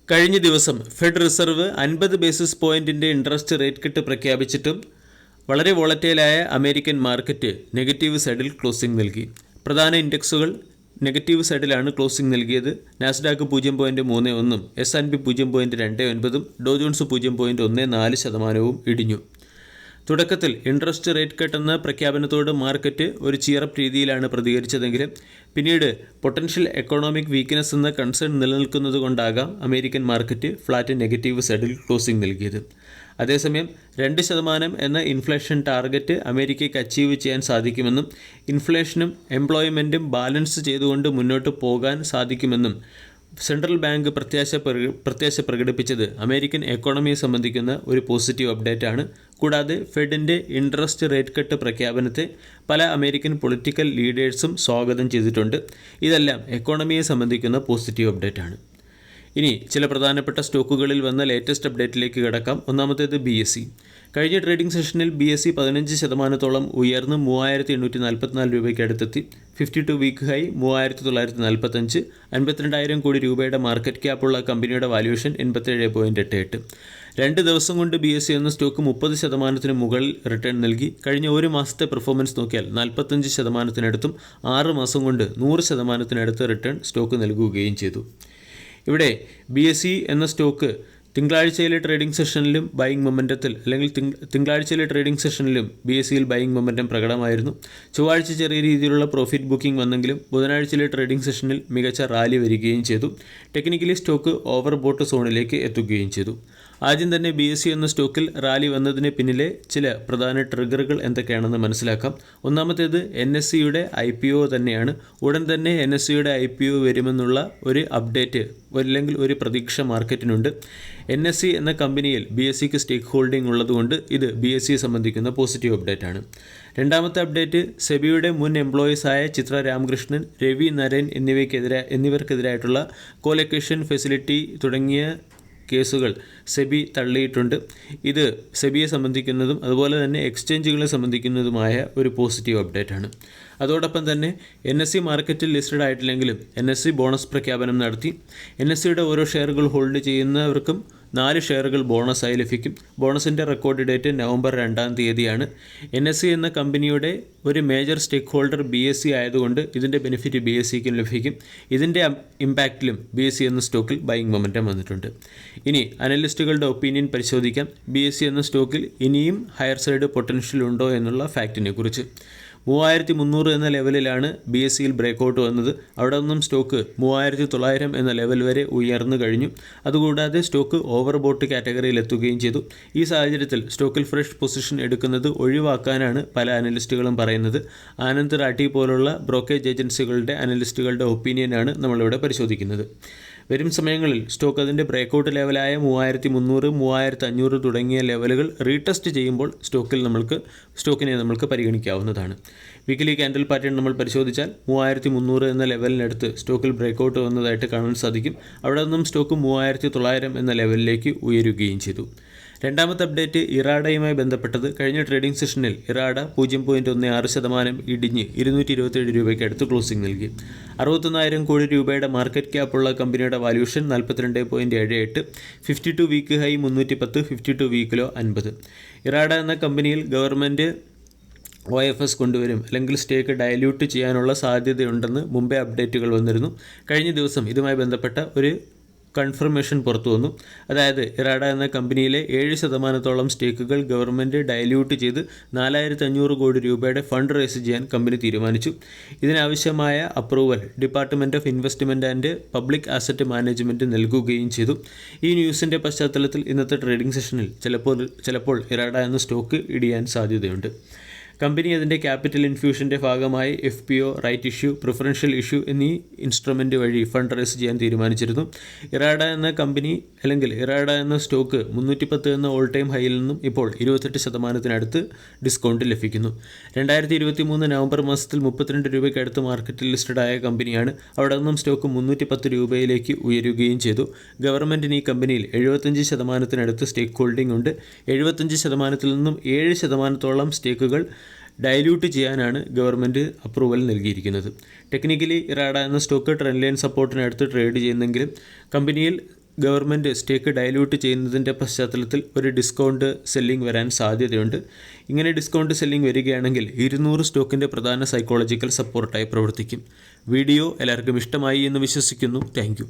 കഴിഞ്ഞ ദിവസം Fed reserve 50 basis പോയിന്റിൻ്റെ ഇൻട്രസ്റ്റ് റേറ്റ് കട്ട് പ്രഖ്യാപിച്ചിട്ടും വളരെ വോളറ്റൈലായ അമേരിക്കൻ മാർക്കറ്റ് നെഗറ്റീവ് സൈഡിൽ ക്ലോസിംഗ് നൽകി. പ്രധാന ഇൻഡെക്സുകൾ നെഗറ്റീവ് സൈഡിലാണ് ക്ലോസിംഗ് നൽകിയത്. നാസ്ഡാക്ക് 0.31%, S&P 0.29%, ഡോ ജോൺസ് 0.14% ഇടിഞ്ഞു. തുടക്കത്തിൽ ഇൻട്രസ്റ്റ് റേറ്റ് കട്ട് എന്ന പ്രഖ്യാപനത്തോട് മാർക്കറ്റ് ഒരു ചിയറപ്പ് രീതിയിലാണ് പ്രതികരിച്ചതെങ്കിലും പിന്നീട് പൊട്ടൻഷ്യൽ എക്കണോമിക് വീക്ക്നെസ് എന്ന കൺസേൺ നിലനിൽക്കുന്നതുകൊണ്ടാകാം അമേരിക്കൻ മാർക്കറ്റ് ഫ്ലാറ്റ് നെഗറ്റീവ് സൈഡിൽ ക്ലോസിംഗ് നൽകിയത്. അതേസമയം 2% എന്ന ഇൻഫ്ലേഷൻ ടാർഗറ്റ് അമേരിക്കയ്ക്ക് അച്ചീവ് ചെയ്യാൻ സാധിക്കുമെന്നും ഇൻഫ്ലേഷനും എംപ്ലോയ്മെൻറ്റും ബാലൻസ് ചെയ്തുകൊണ്ട് മുന്നോട്ട് പോകാൻ സാധിക്കുമെന്നും സെൻട്രൽ ബാങ്ക് പ്രത്യാശ പ്രകടിപ്പിച്ചത് അമേരിക്കൻ എക്കോണമിയെ സംബന്ധിക്കുന്ന ഒരു പോസിറ്റീവ് അപ്ഡേറ്റ് ആണ്. കൂടാതെ ഫെഡിൻ്റെ ഇൻട്രസ്റ്റ് റേറ്റ് കട്ട് പ്രഖ്യാപനത്തെ പല അമേരിക്കൻ പൊളിറ്റിക്കൽ ലീഡേഴ്സും സ്വാഗതം ചെയ്തിട്ടുണ്ട്. ഇതെല്ലാം എക്കോണമിയെ സംബന്ധിക്കുന്ന പോസിറ്റീവ് അപ്ഡേറ്റ് ആണ്. ഇനി ചില പ്രധാനപ്പെട്ട സ്റ്റോക്കുകളിൽ വന്ന ലേറ്റസ്റ്റ് അപ്ഡേറ്റിലേക്ക് കിടക്കാം. ഒന്നാമത്തേത് BSE. കഴിഞ്ഞ ട്രേഡിംഗ് സെഷനിൽ BSE 15% ഉയർന്ന് 3844 രൂപയ്ക്ക് അടുത്തെത്തി. 52 വീക്ക് ഹൈ 3945. 52,000 കോടി രൂപയുടെ മാർക്കറ്റ് ക്യാപ്പുള്ള കമ്പനിയുടെ വാല്യൂഷൻ 87.88. 2 ദിവസം കൊണ്ട് BSE എന്ന സ്റ്റോക്ക് 30% മുകളിൽ റിട്ടേൺ നൽകി. കഴിഞ്ഞ ഒരു മാസത്തെ പെർഫോമൻസ് നോക്കിയാൽ 45%-അടുത്തും 6 മാസം കൊണ്ട് 100%-അടുത്ത് റിട്ടേൺ സ്റ്റോക്ക് നൽകുകയും ചെയ്തു. ഇവിടെ BSE എന്ന സ്റ്റോക്ക് തിങ്കളാഴ്ചയിലെ ട്രേഡിംഗ് സെഷനിലും ബൈയിങ് മൊമെൻറ്റത്തിൽ അല്ലെങ്കിൽ തിങ്കളാഴ്ചയിലെ ട്രേഡിംഗ് സെഷനിലും BSEയിൽ ബൈയിങ് മൊമെൻറ്റം പ്രകടമായിരുന്നു. ചൊവ്വാഴ്ച ചെറിയ രീതിയിലുള്ള പ്രോഫിറ്റ് ബുക്കിംഗ് വന്നെങ്കിലും ബുധനാഴ്ചയിലെ ട്രേഡിംഗ് സെഷനിൽ മികച്ച റാലി വരികയും ചെയ്തു. ടെക്നിക്കലി സ്റ്റോക്ക് ഓവർ ബോട്ട് സോണിലേക്ക് എത്തുകയും ചെയ്തു. ആദ്യം തന്നെ BSE എന്ന സ്റ്റോക്കിൽ റാലി വന്നതിന് പിന്നിലെ ചില പ്രധാന ട്രിഗറുകൾ എന്തൊക്കെയാണെന്ന് മനസ്സിലാക്കാം. ഒന്നാമത്തേത് NSEയുടെ IPO തന്നെയാണ്. ഉടൻ തന്നെ NSEയുടെ IPO വരുമെന്നുള്ള ഒരു അപ്ഡേറ്റ് അല്ലെങ്കിൽ ഒരു പ്രതീക്ഷ മാർക്കറ്റിനുണ്ട്. NSE എന്ന കമ്പനിയിൽ BSEക്ക് സ്റ്റേക്ക് ഹോൾഡിംഗ് ഉള്ളതുകൊണ്ട് ഇത് BSEയെ സംബന്ധിക്കുന്ന പോസിറ്റീവ് അപ്ഡേറ്റ് ആണ്. രണ്ടാമത്തെ അപ്ഡേറ്റ് സെബിയുടെ മുൻ എംപ്ലോയീസായ ചിത്ര രാമകൃഷ്ണൻ, രവി നരൻ എന്നിവർക്കെതിരായിട്ടുള്ള കോലൊക്കേഷൻ ഫെസിലിറ്റി തുടങ്ങിയ കേസുകൾ സെബി തള്ളിയിട്ടുണ്ട്. ഇത് സെബിയെ സംബന്ധിക്കുന്നതും അതുപോലെ തന്നെ എക്സ്ചേഞ്ചുകളെ സംബന്ധിക്കുന്നതുമായ ഒരു പോസിറ്റീവ് അപ്ഡേറ്റ് ആണ്. അതോടൊപ്പം തന്നെ NSE മാർക്കറ്റിൽ ലിസ്റ്റഡ് ആയിട്ടില്ലെങ്കിലും NSE ബോണസ് പ്രഖ്യാപനം നടത്തി. NSEയുടെ ഓരോ ഷെയറുകൾ ഹോൾഡ് ചെയ്യുന്നവർക്കും 4 ഷെയറുകൾ ബോണസായി ലഭിക്കും. ബോണസിൻ്റെ റെക്കോർഡ് ഡേറ്റ് നവംബർ 2 NSE എന്ന കമ്പനിയുടെ ഒരു മേജർ സ്റ്റേക്ക് ഹോൾഡർ BSE ആയതുകൊണ്ട് ഇതിൻ്റെ ബെനിഫിറ്റ് BSEക്കും ലഭിക്കും. ഇതിൻ്റെ ഇമ്പാക്റ്റിലും BSE എന്ന സ്റ്റോക്കിൽ ബൈയിങ് മൊമെൻറ്റം വന്നിട്ടുണ്ട്. ഇനി അനലിസ്റ്റുകളുടെ ഒപ്പീനിയൻ പരിശോധിക്കാം. BSE എന്ന സ്റ്റോക്കിൽ ഇനിയും ഹയർ സൈഡ് പൊട്ടൻഷ്യൽ ഉണ്ടോ എന്നുള്ള ഫാക്റ്റിനെ കുറിച്ച്. 3300 എന്ന ലെവലിലാണ് BSEയിൽ ബ്രേക്കൗട്ട് വന്നത്. അവിടെ നിന്നും സ്റ്റോക്ക് 3900 എന്ന ലെവൽ വരെ ഉയർന്നു കഴിഞ്ഞു. അതുകൂടാതെ സ്റ്റോക്ക് ഓവർ ബോട്ട് കാറ്റഗറിയിൽ എത്തുകയും ചെയ്തു. ഈ സാഹചര്യത്തിൽ സ്റ്റോക്കിൽ ഫ്രഷ് പൊസിഷൻ എടുക്കുന്നത് ഒഴിവാക്കാനാണ് പല അനലിസ്റ്റുകളും പറയുന്നത്. ആനന്ദ് റാട്ടി പോലുള്ള ബ്രോക്കേജ് ഏജൻസികളുടെ അനലിസ്റ്റുകളുടെ ഒപ്പീനിയനാണ് നമ്മളിവിടെ പരിശോധിക്കുന്നത്. വരും സമയങ്ങളിൽ സ്റ്റോക്ക് അതിൻ്റെ ബ്രേക്കൗട്ട് ലെവലായ 3300, 3500 തുടങ്ങിയ ലെവലുകൾ റീടെസ്റ്റ് ചെയ്യുമ്പോൾ സ്റ്റോക്കിനെ നമ്മൾക്ക് പരിഗണിക്കാവുന്നതാണ്. വീക്കിലി ക്യാൻഡിൽ പാറ്റേൺ നമ്മൾ പരിശോധിച്ചാൽ 3300 എന്ന ലെവലിനടുത്ത് സ്റ്റോക്കിൽ ബ്രേക്കൗട്ട് വന്നതായിട്ട് കാണാൻ സാധിക്കും. അവിടെ നിന്നും സ്റ്റോക്ക് 3900 എന്ന ലെവലിലേക്ക് ഉയരുകയും ചെയ്തു. രണ്ടാമത്തെ അപ്ഡേറ്റ് ഇറാഡയുമായി ബന്ധപ്പെട്ടത്. കഴിഞ്ഞ ട്രേഡിംഗ് സെഷനിൽ ഇറാഡ 0.16% ഇടിഞ്ഞ് 227 രൂപയ്ക്ക് അടുത്ത് ക്ലോസിംഗ് നൽകി. 61,000 കോടി രൂപയുടെ മാർക്കറ്റ് ക്യാപ്പുള്ള കമ്പനിയുടെ valuation 42.78. 52 week high 310, 52 week low 50. IREDA എന്ന കമ്പനിയിൽ ഗവൺമെൻറ് OFS കൊണ്ടുവരും അല്ലെങ്കിൽ സ്റ്റേക്ക് ഡയല്യൂട്ട് ചെയ്യാനുള്ള സാധ്യതയുണ്ടെന്ന് മുമ്പേ അപ്ഡേറ്റുകൾ വന്നിരുന്നു. കഴിഞ്ഞ ദിവസം ഇതുമായി ബന്ധപ്പെട്ട ഒരു കൺഫർമേഷൻ പുറത്തു വന്നു. അതായത് ഇറാഡ എന്ന കമ്പനിയിലെ 7% സ്റ്റേക്കുകൾ ഗവൺമെൻറ് ഡയല്യൂട്ട് ചെയ്ത് 4500 കോടി രൂപയുടെ ഫണ്ട് റേസ് ചെയ്യാൻ കമ്പനി തീരുമാനിച്ചു. ഇതിനാവശ്യമായ approval department of investment and public asset management നൽകുകയും ചെയ്തു. ഈ ന്യൂസിൻ്റെ പശ്ചാത്തലത്തിൽ ഇന്നത്തെ ട്രേഡിംഗ് സെഷനിൽ ചിലപ്പോൾ ഇറാഡ എന്ന സ്റ്റോക്ക് ഇടിയാൻ സാധ്യതയുണ്ട്. കമ്പനി അതിൻ്റെ ക്യാപിറ്റൽ ഇൻഫ്യൂഷൻ്റെ ഭാഗമായി FPO, right issue, preferential issue എന്നീ ഇൻസ്ട്രുമെൻ്റ് വഴി ഫണ്ട് റേസ് ചെയ്യാൻ തീരുമാനിച്ചിരുന്നു. ഇറാഡ എന്ന കമ്പനി അല്ലെങ്കിൽ ഇറാഡ എന്ന സ്റ്റോക്ക് 310 എന്ന ഓൾ ടൈം ഹൈയിൽ നിന്നും ഇപ്പോൾ 28%-അടുത്ത് ഡിസ്കൗണ്ട് ലഭിക്കുന്നു. 2023 നവംബർ മാസത്തിൽ 32 രൂപയ്ക്ക് അടുത്ത് മാർക്കറ്റിൽ ലിസ്റ്റഡ് ആയ കമ്പനിയാണ്. അവിടെ നിന്നും സ്റ്റോക്ക് 310 രൂപയിലേക്ക് ഉയരുകയും ചെയ്തു. ഗവൺമെൻറ്റിന് ഈ കമ്പനിയിൽ 75%-അടുത്ത് സ്റ്റേക്ക് ഹോൾഡിംഗ് ഉണ്ട്. 75%-ൽ നിന്നും 7%-ഓളം സ്റ്റേക്കുകൾ ഡയല്യൂട്ട് ചെയ്യാനാണ് ഗവൺമെൻറ് അപ്രൂവൽ നൽകിയിരിക്കുന്നത്. ടെക്നിക്കലി ഇറാഡ എന്ന സ്റ്റോക്ക് ട്രെൻഡ് ലൈൻ സപ്പോർട്ടിനടുത്ത് ട്രേഡ് ചെയ്യുന്നെങ്കിലും കമ്പനിയിൽ ഗവൺമെൻറ് സ്റ്റേക്ക് ഡയലൂട്ട് ചെയ്യുന്നതിൻ്റെ പശ്ചാത്തലത്തിൽ ഒരു ഡിസ്കൗണ്ട് സെല്ലിംഗ് വരാൻ സാധ്യതയുണ്ട്. ഇങ്ങനെ ഡിസ്കൗണ്ട് സെല്ലിംഗ് വരികയാണെങ്കിൽ 200 സ്റ്റോക്കിൻ്റെ പ്രധാന സൈക്കോളജിക്കൽ സപ്പോർട്ടായി പ്രവർത്തിക്കും. വീഡിയോ എല്ലാവർക്കും ഇഷ്ടമായി എന്ന് വിശ്വസിക്കുന്നു. താങ്ക്